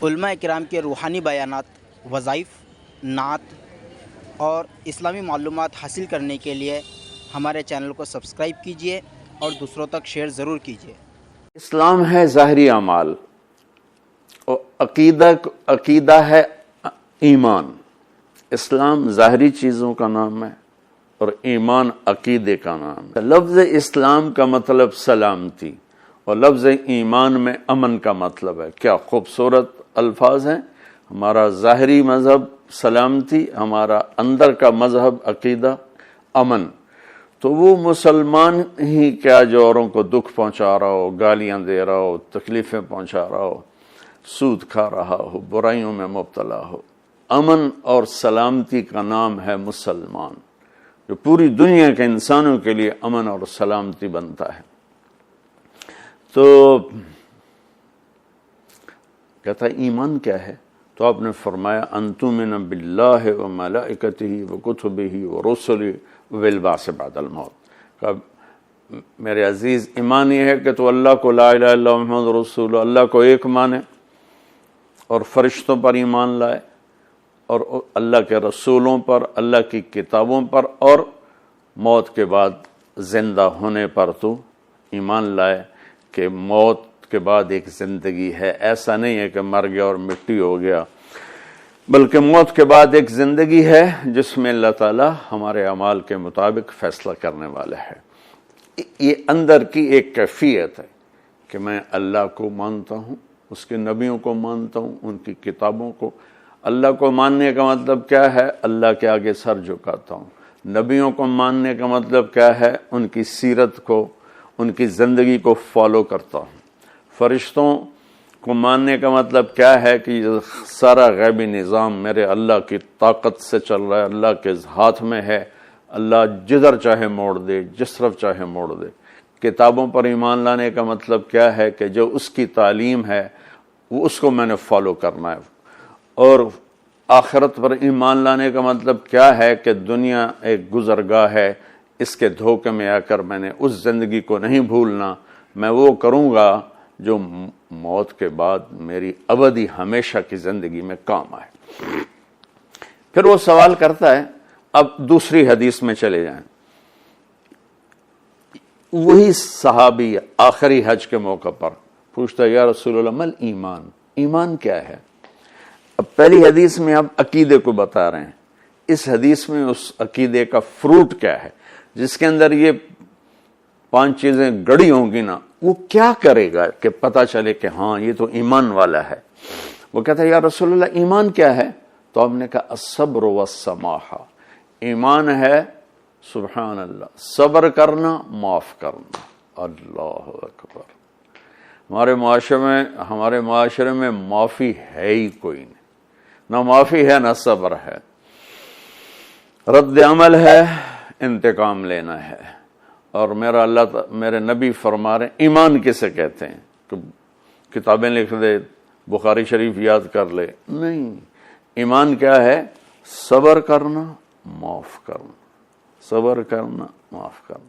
علماء کرام کے روحانی بیانات، وظائف، نعت اور اسلامی معلومات حاصل کرنے کے لیے ہمارے چینل کو سبسکرائب کیجیے اور دوسروں تک شیئر ضرور کیجیے۔ اسلام ہے ظاہری اعمال اور عقیدہ ہے ایمان۔ اسلام ظاہری چیزوں کا نام ہے اور ایمان عقیدے کا نام ہے۔ لفظ اسلام کا مطلب سلامتی اور لفظ ایمان میں امن کا مطلب ہے۔ کیا خوبصورت الفاظ ہیں۔ ہمارا ظاہری مذہب سلامتی، ہمارا اندر کا مذہب عقیدہ امن۔ تو وہ مسلمان ہی کیا جو اوروں کو دکھ پہنچا رہا ہو، گالیاں دے رہا ہو، تکلیفیں پہنچا رہا ہو، سود کھا رہا ہو، برائیوں میں مبتلا ہو، امن اور سلامتی کا نام ہے مسلمان، جو پوری دنیا کے انسانوں کے لیے امن اور سلامتی بنتا ہے۔ تو کہتا ہے ایمان کیا ہے؟ تو آپ نے فرمایا ان تؤمن باللہ و ملائکتہ و کتبہ و رسلہ والبعث بعد الموت۔ میرے عزیز، ایمان یہ ہے کہ تو اللہ کو لا الہ الا اللہ محمد رسول اللہ کو ایک مانے اور فرشتوں پر ایمان لائے اور اللہ کے رسولوں پر، اللہ کی کتابوں پر اور موت کے بعد زندہ ہونے پر تو ایمان لائے کہ موت کے بعد ایک زندگی ہے۔ ایسا نہیں ہے کہ مر گیا اور مٹی ہو گیا، بلکہ موت کے بعد ایک زندگی ہے جس میں اللہ تعالی ہمارے اعمال کے مطابق فیصلہ کرنے والا ہے۔ یہ اندر کی ایک کیفیت ہے کہ میں اللہ کو مانتا ہوں، اس کے نبیوں کو مانتا ہوں، ان کی کتابوں کو۔ اللہ کو ماننے کا مطلب کیا ہے؟ اللہ کے آگے سر جھکاتا ہوں۔ نبیوں کو ماننے کا مطلب کیا ہے؟ ان کی سیرت کو، ان کی زندگی کو فالو کرتا ہوں۔ فرشتوں کو ماننے کا مطلب کیا ہے کہ یہ سارا غیبی نظام میرے اللہ کی طاقت سے چل رہا ہے، اللہ کے ہاتھ میں ہے، اللہ جدھر چاہے موڑ دے، جس طرف چاہے موڑ دے۔ کتابوں پر ایمان لانے کا مطلب کیا ہے کہ جو اس کی تعلیم ہے وہ اس کو میں نے فالو کرنا ہے۔ اور آخرت پر ایمان لانے کا مطلب کیا ہے کہ دنیا ایک گزرگاہ ہے، اس کے دھوکے میں آ کر میں نے اس زندگی کو نہیں بھولنا، میں وہ کروں گا جو موت کے بعد میری ابدی ہمیشہ کی زندگی میں کام آئے۔ پھر وہ سوال کرتا ہے، اب دوسری حدیث میں چلے جائیں۔ وہی صحابی آخری حج کے موقع پر پوچھتا ہے، یا رسول اللہ مل ایمان، ایمان کیا ہے؟ اب پہلی حدیث میں آپ عقیدے کو بتا رہے ہیں، اس حدیث میں اس عقیدے کا فروٹ کیا ہے، جس کے اندر یہ 5 چیزیں گڑی ہوں گی نا، وہ کیا کرے گا کہ پتہ چلے کہ ہاں یہ تو ایمان والا ہے؟ وہ کہتا ہے یا رسول اللہ ایمان کیا ہے؟ تو آپ نے کہا الصبر والسماحہ، ایمان ہے سبحان اللہ صبر کرنا، معاف کرنا۔ اللہ اکبر۔ ہمارے معاشرے میں معافی ہے ہی کوئی نہیں، نہ معافی ہے نہ صبر ہے، رد عمل ہے، انتقام لینا ہے۔ اور میرے نبی فرما رہے ہیں ایمان کسے کہتے ہیں کہ کتابیں لکھ دے، بخاری شریف یاد کر لے، نہیں۔ ایمان کیا ہے؟ صبر کرنا، معاف کرنا، صبر کرنا، معاف کرنا۔